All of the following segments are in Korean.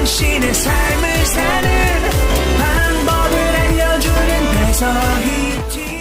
당신의 삶을 사는 방법을 알려주는 배서희 TV.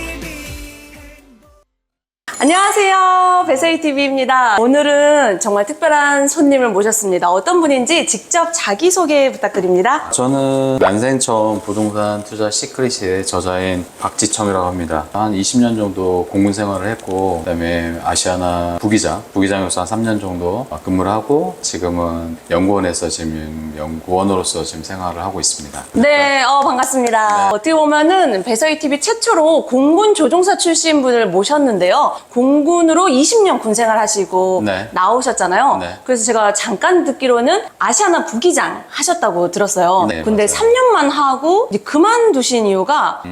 안녕하세요. 배서희 TV입니다. 오늘은 정말 특별한 손님을 모셨습니다. 어떤 분인지 직접 자기소개 부탁드립니다. 저는 난생처음 부동산 투자 시크릿의 저자인 박지청이라고 합니다. 한 20년 정도 공군 생활을 했고, 그다음에 아시아나 부기장으로서 한 3년 정도 근무를 하고, 지금은 연구원에서 지금 연구원으로서 지금 생활을 하고 있습니다. 네, 반갑습니다. 네. 어떻게 보면은 배서희 TV 최초로 공군 조종사 출신 분을 모셨는데요. 공군으로 20년 군 생활 하시고 네. 나오셨잖아요. 네. 그래서 제가 잠깐 듣기로는 아시아나 부기장 하셨다고 들었어요. 네, 근데 맞아요. 3년만 하고 이제 그만두신 이유가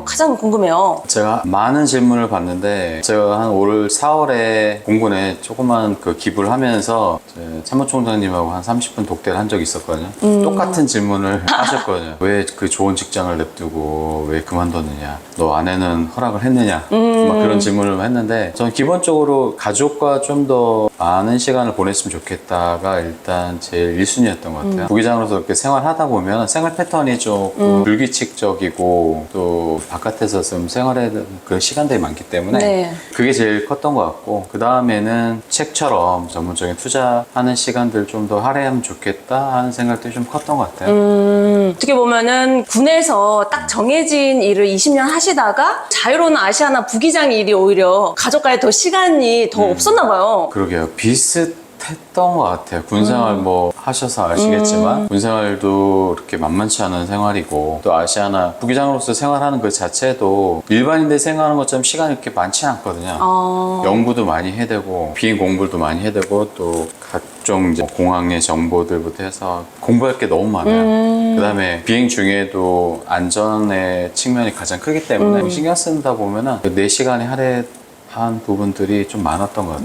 가장 궁금해요. 제가 많은 질문을 받는데, 제가 한 올 4월에 공군에 조그만 그 기부를 하면서 참모총장님하고 한 30분 독대를 한 적이 있었거든요. 똑같은 질문을 하셨거든요. 왜 그 좋은 직장을 냅두고 왜 그만뒀느냐, 너 아내는 허락을 했느냐, 막 그런 질문을 했는데, 저는 기본적으로 가족과 좀 더 많은 시간을 보냈으면 좋겠다가 일단 제일 1순위였던 것 같아요. 부기장으로서 이렇게 생활하다 보면 생활 패턴이 조금 불규칙적이고, 또 바깥에서 좀 생활에 그런 시간들이 많기 때문에 네. 그게 제일 컸던 것 같고, 그 다음에는 책처럼 전문적인 투자하는 시간들 좀 더 할애하면 좋겠다 하는 생각들이 좀 컸던 것 같아요. 어떻게 보면은 군에서 딱 정해진 일을 20년 하시다가 자유로운 아시아나 부기장 일이 오히려 가족과의 더 시간이 더 없었나 봐요. 그러게요. 비슷했던 것 같아요. 군생활 뭐 하셔서 아시겠지만, 군생활도 그렇게 만만치 않은 생활이고, 또 아시아나 부기장으로서 생활하는 그 자체도 일반인들 생각하는 것처럼 시간이 그렇게 많지 않거든요. 연구도 많이 해야 되고, 비행 공부도 많이 해야 되고, 또 각종 이제 공항의 정보들부터 해서 공부할 게 너무 많아요. 그 다음에 비행 중에도 안전의 측면이 가장 크기 때문에 신경 쓴다 보면은 내 시간에 할애한 부분들이 좀 많았던 것 같아요.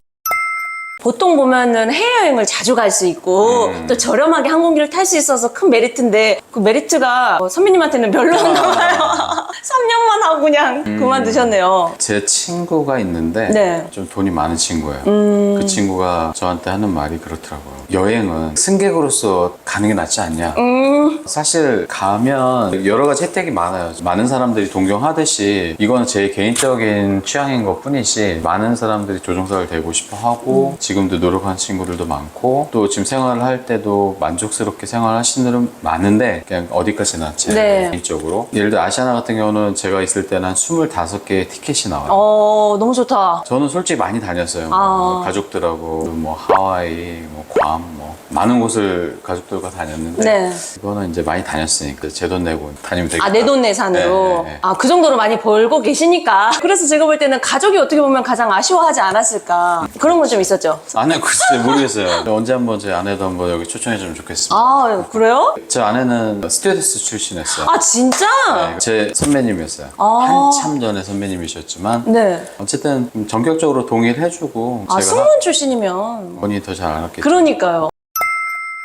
보통 보면은 해외여행을 자주 갈 수 있고 또 저렴하게 항공기를 탈 수 있어서 큰 메리트인데 그 메리트가 선배님한테는 별로였나 봐요. 3년만 하고 그냥 그만두셨네요. 제 친구가 있는데 네. 좀 돈이 많은 친구예요. 그 친구가 저한테 하는 말이 그렇더라고요. 여행은 승객으로서 가는 게 낫지 않냐. 사실 가면 여러 가지 혜택이 많아요. 많은 사람들이 동경하듯이 이건 제 개인적인 취향인 것 뿐이지, 많은 사람들이 조종사를 되고 싶어 하고 지금도 노력하는 친구들도 많고, 또 지금 생활을 할 때도 만족스럽게 생활하시는 분들은 많은데, 그냥 어디까지나 제 네. 개인적으로, 예를 들어 아시아나 같은 경우는 제가 있을 때는 한 25개의 티켓이 나와요. 너무 좋다. 저는 솔직히 많이 다녔어요. 아. 가족들하고 뭐 하와이, 뭐 괌, 뭐 많은 곳을 가족들과 다녔는데, 네. 이거는 이제 많이 다녔으니까 제 돈 내고 다니면 되겠다. 내돈내산으로. 네. 그 정도로 많이 벌고 계시니까. 그래서 제가 볼 때는 가족이 어떻게 보면 가장 아쉬워하지 않았을까. 그런 건 좀 있었죠. 아내 글쎄 모르겠어요. 언제 한번 제 아내도 한번 여기 초청해주면 좋겠습니다. 그래요? 제 아내는 스튜어디스 출신이었어요. 진짜? 네, 제 선배님이었어요. 한참 전에 선배님이셨지만, 네. 어쨌든 전격적으로 동의를 해주고, 제가 승무원 출신이면. 본인이 더 잘 알았겠죠. 그러니까요.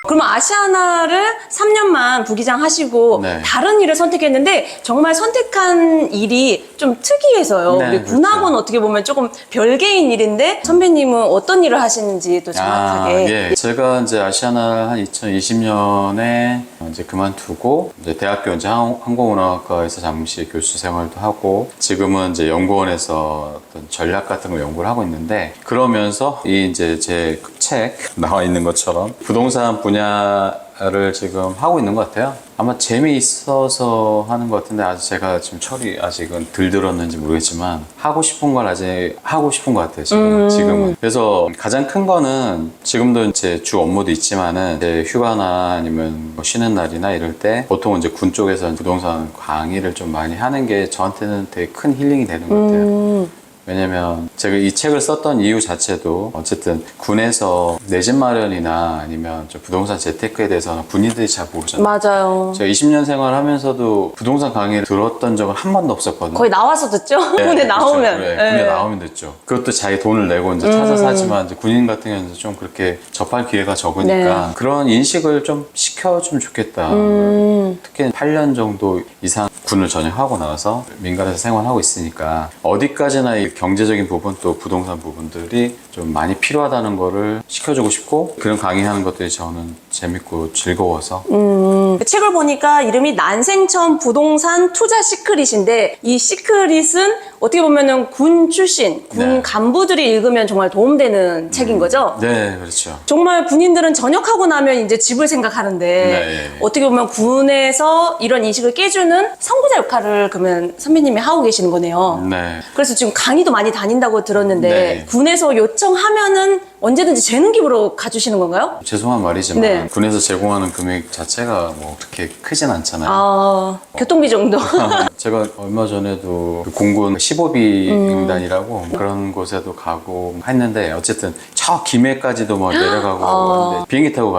그러면 아시아나를 3년만 부기장 하시고 네. 다른 일을 선택했는데 정말 선택한 일이 좀 특이해서요. 네, 우리 그렇죠. 군하고는 어떻게 보면 조금 별개인 일인데 선배님은 어떤 일을 하시는지 또 정확하게. 예. 제가 이제 아시아나 한 2020년에 이제 그만두고, 이제 대학교 이제 항공운항학과에서 잠시 교수 생활도 하고, 지금은 이제 연구원에서 어떤 전략 같은 걸 연구를 하고 있는데, 그러면서 이 이제 제 책 나와 있는 것처럼 부동산 분야를 지금 하고 있는 것 같아요. 아마 재미있어서 하는 것 같은데, 아직 제가 지금 철이 아직은 덜 들었는지 모르겠지만, 하고 싶은 걸 아직 하고 싶은 것 같아요, 지금은. 그래서 가장 큰 거는, 지금도 제 주 업무도 있지만은, 이제 휴가나 아니면 뭐 쉬는 날이나 이럴 때, 보통 이제 군 쪽에서 부동산 강의를 좀 많이 하는 게 저한테는 되게 큰 힐링이 되는 것 같아요. 왜냐면 제가 이 책을 썼던 이유 자체도, 어쨌든 군에서 내 집 마련이나 아니면 저 부동산 재테크에 대해서는 군인들이 잘 모르잖아요. 맞아요. 제가 20년 생활하면서도 부동산 강의를 들었던 적은 한 번도 없었거든요. 거의 나와서 듣죠? 군에 나오면. 그렇죠. 군에 나오면 됐죠. 그것도 자기 돈을 내고 이제 찾아서 하지만, 이제 군인 같은 경우는 좀 그렇게 접할 기회가 적으니까, 네. 그런 인식을 좀 시켜주면 좋겠다. 특히 8년 정도 이상 군을 전역하고 나서 민간에서 생활하고 있으니까, 어디까지나 이 경제적인 부분 또 부동산 부분들이 좀 좀 많이 필요하다는 거를 시켜주고 싶고 그런 강의하는 것들이 저는 재밌고 즐거워서 책을 보니까 이름이 난생처음 부동산 투자 시크릿인데 이 시크릿은 어떻게 보면은 군 출신, 군 네. 간부들이 읽으면 정말 도움되는 책인 거죠? 네, 그렇죠. 정말 군인들은 전역하고 나면 이제 집을 생각하는데 네. 어떻게 보면 군에서 이런 인식을 깨주는 선구자 역할을 그러면 선배님이 하고 계시는 거네요. 네. 그래서 지금 강의도 많이 다닌다고 들었는데 네. 군에서 요청하면은 언제든지 재능 기부로 가주시는 건가요? 죄송한 말이지만 네. 군에서 제공하는 금액 자체가 뭐 그렇게 크진 않잖아요. 아, 교통비 정도. 제가 얼마 전에도 그 공군 15비행단이라고 그런 곳에도 가고 했는데 어쨌든 저 김해까지도 뭐 내려가고 하는데 비행기 타고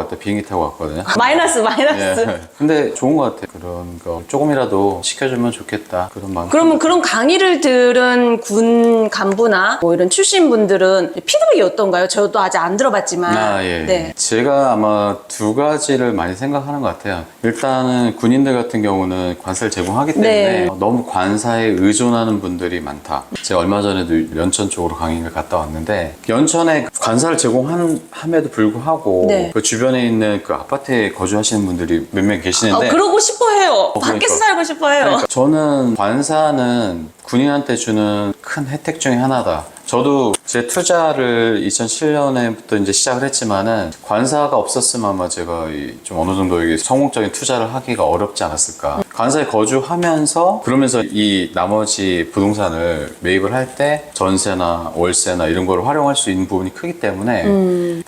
왔거든요. 마이너스. 예. 근데 좋은 것 같아요. 그런 거 조금이라도 시켜주면 좋겠다. 그런 마음. 그러면 그런 강의를 들은 군 간부나 뭐 이런 출신 분들은 피드백이 어떤가요? 저도 아직 안 들어봤지만. 예. 네. 제가 아마 두 가지를 많이 생각하는 것 같아요. 일단은 군인들 같은 경우는 관사를 제공하기 때문에 네. 너무 관사에 의존하는 분들이 많다. 제가 얼마 전에도 연천 쪽으로 강의를 갔다 왔는데 연천에 관사를 제공함에도 불구하고 네. 그 주변에 있는 그 아파트에 거주하시는 분들이 몇 명 계시는데 그러고 싶어 해요. 밖에서 그러니까. 살고 싶어 해요. 그러니까 저는 관사는 군인한테 주는 큰 혜택 중에 하나다. 저도 제 투자를 2007년에부터 이제 시작을 했지만은 관사가 없었으면 아마 제가 좀 어느 정도 이게 성공적인 투자를 하기가 어렵지 않았을까. 관사에 거주하면서 그러면서 이 나머지 부동산을 매입을 할 때 전세나 월세나 이런 걸 활용할 수 있는 부분이 크기 때문에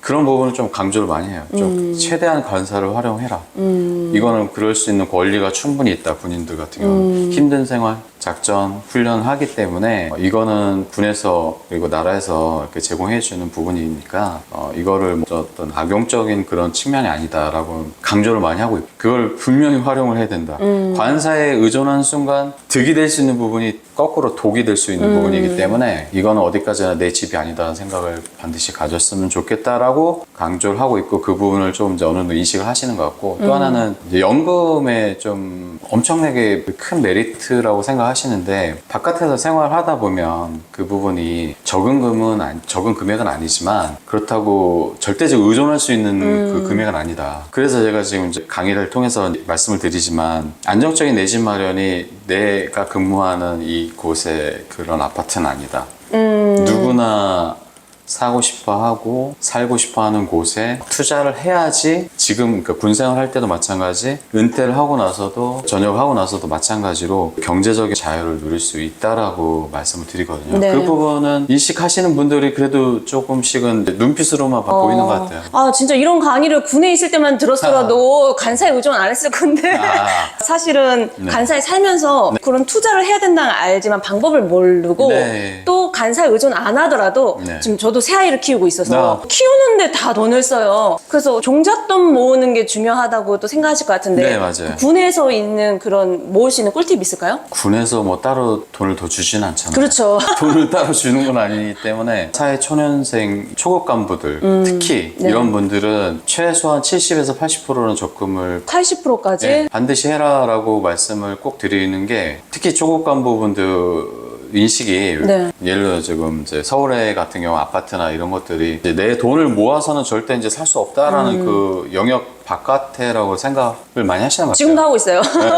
그런 부분을 좀 강조를 많이 해요. 좀 최대한 관사를 활용해라. 이거는 그럴 수 있는 권리가 충분히 있다. 군인들 같은 경우는 힘든 생활, 작전, 훈련을 하기 때문에 이거는 군에서 그리고 나라에서 이렇게 제공해주는 부분이니까 이거를 뭐 어떤 악용적인 그런 측면이 아니다라고 강조를 많이 하고 있고 그걸 분명히 활용을 해야 된다. 관사에 의존하는 순간 득이 될 수 있는 부분이 거꾸로 독이 될 수 있는 부분이기 때문에 이거는 어디까지나 내 집이 아니다라는 생각을 반드시 가졌으면 좋겠다라고 강조를 하고 있고 그 부분을 좀 이제 어느 정도 인식을 하시는 것 같고 또 하나는 이제 연금에 좀 엄청나게 큰 메리트라고 생각하시는데 바깥에서 생활하다 보면 그 부분이 적은 금액은 아니지만 그렇다고 절대적으로 의존할 수 있는 그 금액은 아니다. 그래서 제가 지금 이제 강의를 통해서 말씀을 드리지만 안정적인 내 집 마련이 내가 근무하는 이곳의 그런 아파트는 아니다. 누구나 사고 싶어 하고 살고 싶어 하는 곳에 투자를 해야지 지금 그러니까 군생활 할 때도 마찬가지 은퇴를 하고 나서도 전역을 하고 나서도 마찬가지로 경제적인 자유를 누릴 수 있다라고 말씀을 드리거든요. 네. 그 부분은 인식하시는 분들이 그래도 조금씩은 눈빛으로만 보이는 것 같아요. 아, 진짜 이런 강의를 군에 있을 때만 들었더라도 간사에 의존 안 했을 건데. 사실은 네. 간사에 살면서 그런 투자를 해야 된다는 걸 알지만 방법을 모르고 네. 또 간사에 의존 안 하더라도 네. 지금 저도 새아이를 키우고 있어서 키우는데 다 돈을 써요. 그래서 종잣돈 모으는 게 중요하다고 또 생각하실 것 같은데. 네, 맞아요. 군에서 있는 그런 모을 수 있는 꿀팁 있을까요? 군에서 뭐 따로 돈을 더 주지는 않잖아요. 그렇죠. 돈을 따로 주는 건 아니기 때문에 사회 초년생 초급 간부들 특히 네. 이런 분들은 최소한 70에서 80%는 적금을 80%까지? 네, 반드시 해라라고 말씀을 꼭 드리는 게 특히 초급 간부분들 인식이 네. 예를 들어 지금 이제 서울에 같은 경우 아파트나 이런 것들이 이제 내 돈을 모아서는 절대 이제 살 수 없다라는 그 영역 바깥에라고 생각을 많이 하시는 것 같아요. 지금도 하고 있어요. 네.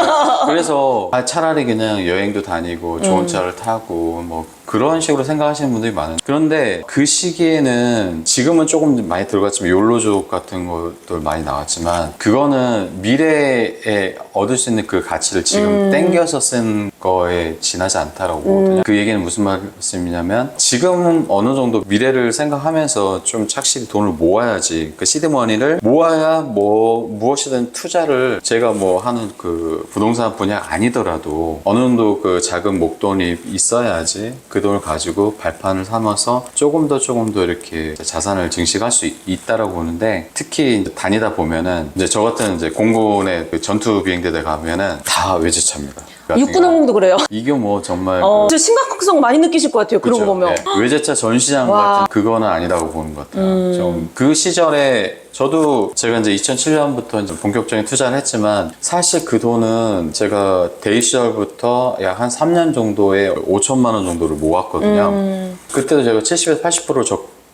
그래서 차라리 그냥 여행도 다니고 좋은 차를 타고 뭐 그런 식으로 생각하시는 분들이 많아요. 그런데 그 시기에는 지금은 조금 많이 들어갔지만 욜로족 같은 것들 많이 나왔지만 그거는 미래에 얻을 수 있는 그 가치를 지금 땡겨서 쓴 거에 지나지 않다라고 보거든요. 그 얘기는 무슨 말씀이냐면 지금은 어느 정도 미래를 생각하면서 좀 착실히 돈을 모아야지 그 시드머니를 모아야 뭐 무엇이든 투자를 제가 뭐 하는 그 부동산 분야가 아니더라도 어느 정도 그 작은 목돈이 있어야지 그 돈을 가지고 발판을 삼아서 조금 더 이렇게 자산을 증식할 수 있다라고 보는데 특히 이제 다니다 보면은 이제 저 같은 이제 공군의 그 전투 비행대에 가면은 다 외제차입니다. 육군항공도 그래요. 이게 뭐 정말 진짜 심각성 많이 느끼실 것 같아요. 그런 거 보면. 네. 외제차 전시장 와. 같은 그거는 아니라고 보는 것 같아요. 좀 그 시절에 저도 제가 이제 2007년부터 이제 본격적인 투자를 했지만 사실 그 돈은 제가 대기 시절부터 약 한 3년 정도에 5천만 원 정도를 모았거든요. 그때도 제가 70에서 80%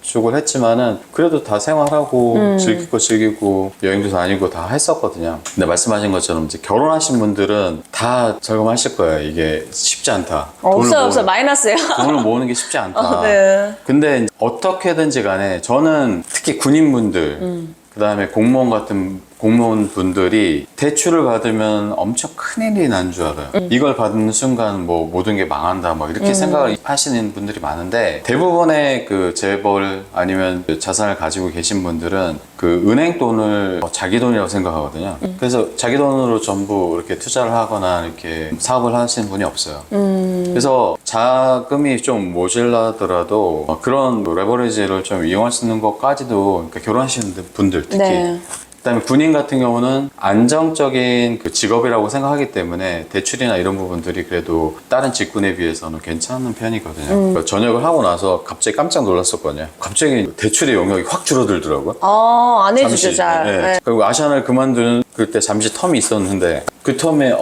저축을 했지만은 그래도 다 생활하고 즐길 거 즐기고 여행도 다니고 다 했었거든요. 근데 말씀하신 것처럼 이제 결혼하신 분들은 다 절감하실 거예요. 이게 쉽지 않다. 없어요. 마이너스예요. 돈을 모으는 게 쉽지 않다. 네. 근데 어떻게든지 간에 저는 특히 군인분들 그다음에 공무원 같은 공무원분들이 대출을 받으면 엄청 큰일이 난 줄 알아요. 이걸 받는 순간 뭐 모든 게 망한다 뭐 이렇게 생각을 하시는 분들이 많은데 대부분의 그 재벌 아니면 자산을 가지고 계신 분들은 그 은행 돈을 자기 돈이라고 생각하거든요. 그래서 자기 돈으로 전부 이렇게 투자를 하거나 이렇게 사업을 하시는 분이 없어요. 그래서 자금이 좀 모자라더라도 그런 레버리지를 좀 이용할 수 있는 것까지도 그러니까 결혼하시는 분들 특히 네. 그다음에 군인 같은 경우는 안정적인 그 직업이라고 생각하기 때문에 대출이나 이런 부분들이 그래도 다른 직군에 비해서는 괜찮은 편이거든요. 그러니까 전역을 하고 나서 갑자기 깜짝 놀랐었거든요. 갑자기 대출의 영역이 확 줄어들더라고요. 안 해주죠, 잘. 네. 네. 그리고 아시아나를 그만둔 그때 잠시 텀이 있었는데 그 텀에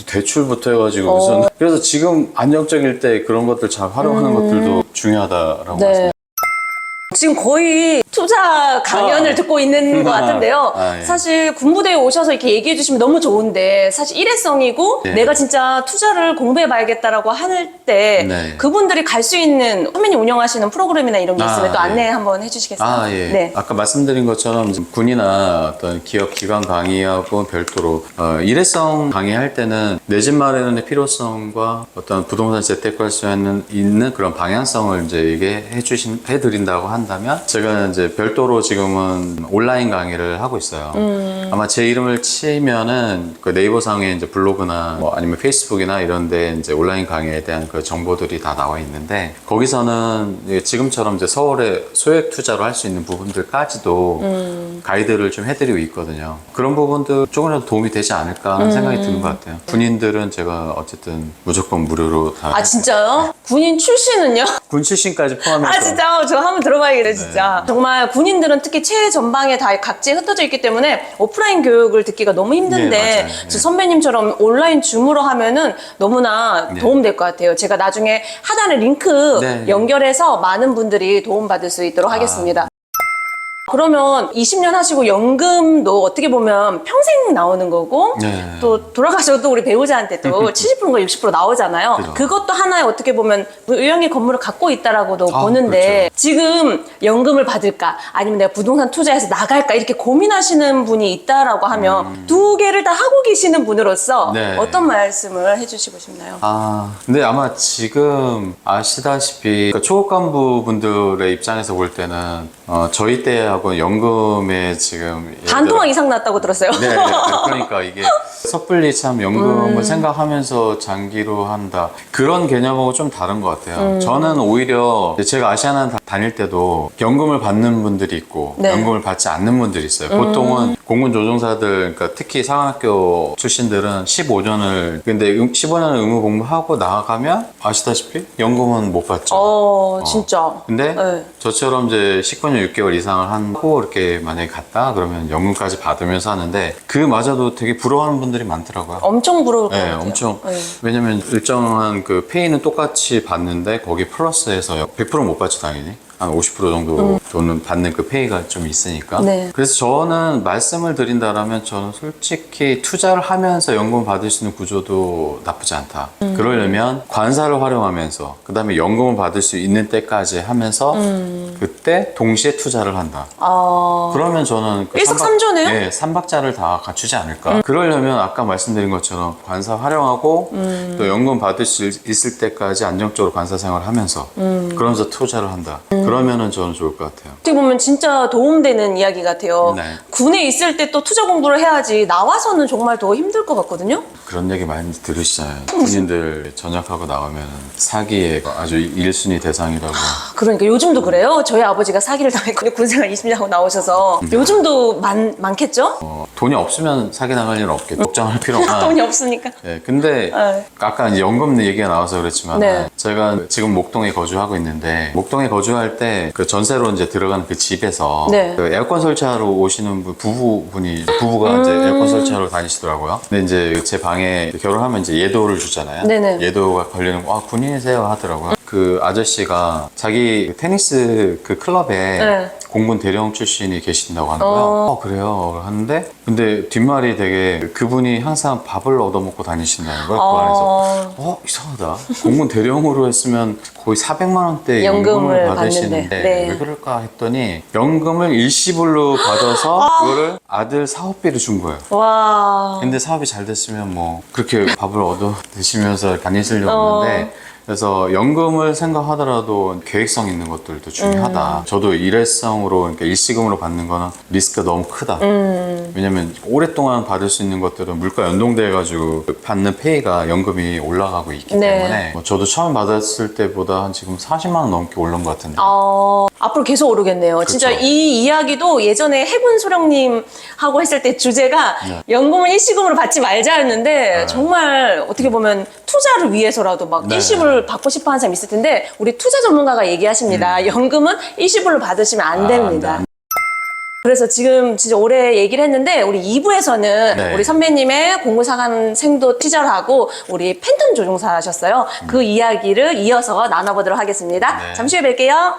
대출부터 해가지고 무슨 그래서 지금 안정적일 때 그런 것들 잘 활용하는 것들도 중요하다라고 네. 말씀드립니다. 지금 거의 투자 강연을 듣고 있는 것 같은데요. 예. 사실 군부대에 오셔서 이렇게 얘기해 주시면 너무 좋은데 사실 일회성이고 네. 내가 진짜 투자를 공부해 봐야겠다라고 할 때 네. 그분들이 갈 수 있는 선배님 운영하시는 프로그램이나 이런 게 있으면 또 예. 안내 한번 해주시겠어요? 예. 네. 아까 말씀드린 것처럼 군이나 어떤 기업 기관 강의하고 별도로 일회성 강의할 때는 내 집 마련의 필요성과 어떤 부동산 재테크할 수 있는 그런 방향성을 이제 해드린다고 한다면 제가 이제 별도로 지금은 온라인 강의를 하고 있어요. 아마 제 이름을 치면은 그 네이버상에 이제 블로그나 뭐 아니면 페이스북이나 이런데 이제 온라인 강의에 대한 그 정보들이 다 나와 있는데 거기서는 지금처럼 이제 서울에 소액 투자로 할 수 있는 부분들까지도 가이드를 좀 해드리고 있거든요. 그런 부분들 조금이라도 도움이 되지 않을까 하는 생각이 드는 것 같아요. 군인들은 제가 어쨌든 무조건 무료로 다. 아 진짜요? 군인 출신은요? 군 출신까지 포함해서. 아 진짜 저 한번 들어봐야겠네 진짜. 정말 군인들은 특히 최전방에 다 각지에 흩어져 있기 때문에 오프라인 교육을 듣기가 너무 힘든데 네, 맞아요. 네. 저 선배님처럼 온라인 줌으로 하면은 너무나 네. 도움될 것 같아요. 제가 나중에 하단에 링크 네. 연결해서 많은 분들이 도움받을 수 있도록 하겠습니다. 그러면 20년 하시고 연금도 어떻게 보면 평생 나오는 거고 네. 또 돌아가셔도 우리 배우자한테 또 70%가 60% 나오잖아요. 그죠. 그것도 하나의 어떻게 보면 의형의 건물을 갖고 있다라고도 아, 보는데 그렇죠. 지금 연금을 받을까 아니면 내가 부동산 투자해서 나갈까 이렇게 고민하시는 분이 있다라고 하면 두 개를 다 하고 계시는 분으로서 네. 어떤 말씀을 해주시고 싶나요? 근데 아마 지금 아시다시피 그러니까 초급 간부분들의 입장에서 볼 때는 저희 때하고 연금에 지금 반토막 이상 났다고 들었어요. 네, 그러니까 이게 섣불리 참 연금을 생각하면서 장기로 한다 그런 개념하고 좀 다른 것 같아요. 저는 오히려 제가 아시아나 다닐 때도 연금을 받는 분들이 있고 네. 연금을 받지 않는 분들이 있어요. 보통은 공군 조종사들 그러니까 특히 상학교 출신들은 15년을 근데 15년을 의무 복무하고 나가면 아시다시피 연금은 못 받죠. 진짜. 근데 네. 저처럼 이제 19년 6개월 이상을 하고 이렇게 만약에 갔다 그러면 연금까지 받으면서 하는데 그마저도 되게 부러워하는 분들이 많더라고요. 엄청 부러울 것 네, 같아요. 엄청. 네. 왜냐면 일정한 그 페이는 똑같이 받는데 거기 플러스해서 100% 못 받죠, 당연히. 한 50% 정도 돈은 받는 그 페이가 좀 있으니까. 네. 그래서 저는 말씀을 드린다라면 저는 솔직히 투자를 하면서 연금 받을 수 있는 구조도 나쁘지 않다. 그러려면 관사를 활용하면서 그 다음에 연금을 받을 수 있는 때까지 하면서 그때 동시에 투자를 한다. 그러면 저는 그 일석삼조네요? 네, 삼박자를 다 갖추지 않을까. 그러려면 아까 말씀드린 것처럼 관사 활용하고 또 연금 받을 수 있을 때까지 안정적으로 관사 생활을 하면서 그러면서 투자를 한다. 그러면은 저는 좋을 것 같아요. 어떻게 보면 진짜 도움되는 이야기 같아요. 네. 군에 있을 때 또 투자 공부를 해야지 나와서는 정말 더 힘들 것 같거든요. 그런 얘기 많이 들으시잖아요. 군인들 전역하고 나오면 사기의 아주 1순위 대상이라고. 그러니까 요즘도 그래요. 저희 아버지가 사기를 당했거든요. 군생활 20년 하고 나오셔서. 요즘도 많겠죠? 돈이 없으면 사기 나갈 일은 없겠죠. 걱정할 필요 없나. 돈이 없으니까. 네, 근데 네. 아까 이제 연금 얘기가 나와서 그랬지만 네. 제가 지금 목동에 거주하고 있는데 목동에 거주할 때 그 전세로 이제 들어가는 그 집에서 네. 그 에어컨 설치하러 오시는 부부가 이제 에어컨 설치하러 다니시더라고요. 근데 이제 제 방에 결혼하면 이제 예도를 주잖아요. 네네. 예도가 걸리는 거, 군인이세요 하더라고요. 그 아저씨가 자기 테니스 그 클럽에 네. 공군 대령 출신이 계신다고 하는 거야. 그래요. 하는데 근데 뒷말이 되게 그분이 항상 밥을 얻어먹고 다니신다는 거야. 그 안에서. 이상하다. 공군 대령으로 했으면 거의 400만 원대 연금을 받으시는데 네. 왜 그럴까 했더니 연금을 일시불로 받아서 그거를 아들 사업비로 준 거예요. 와. 근데 사업이 잘 됐으면 뭐 그렇게 밥을 얻어 드시면서 다니시려고 했는데 그래서 연금을 생각하더라도 계획성 있는 것들도 중요하다. 저도 일회성으로 그러니까 일시금으로 받는 거는 리스크가 너무 크다. 왜냐면 오랫동안 받을 수 있는 것들은 물가 연동돼 가지고 받는 페이가 연금이 올라가고 있기 네. 때문에 뭐 저도 처음 받았을 때보다 한 지금 40만 원 넘게 오른 것 같은데. 앞으로 계속 오르겠네요. 진짜 그쵸. 이 이야기도 예전에 해군 소령님하고 했을 때 주제가 연금을 일시금으로 받지 말자였는데 정말 어떻게 보면 투자를 위해서라도 막 네. 일시불 받고 싶어 하는 사람 있을 텐데 우리 투자 전문가가 얘기하십니다. 연금은 일시불로 받으시면 안 됩니다. 그래서 지금 진짜 오래 얘기를 했는데 우리 2부에서는 네. 우리 선배님의 공무사관 생도 티저하고 우리 팬텀 조종사 하셨어요. 그 이야기를 이어서 나눠보도록 하겠습니다. 네. 잠시 후에 뵐게요.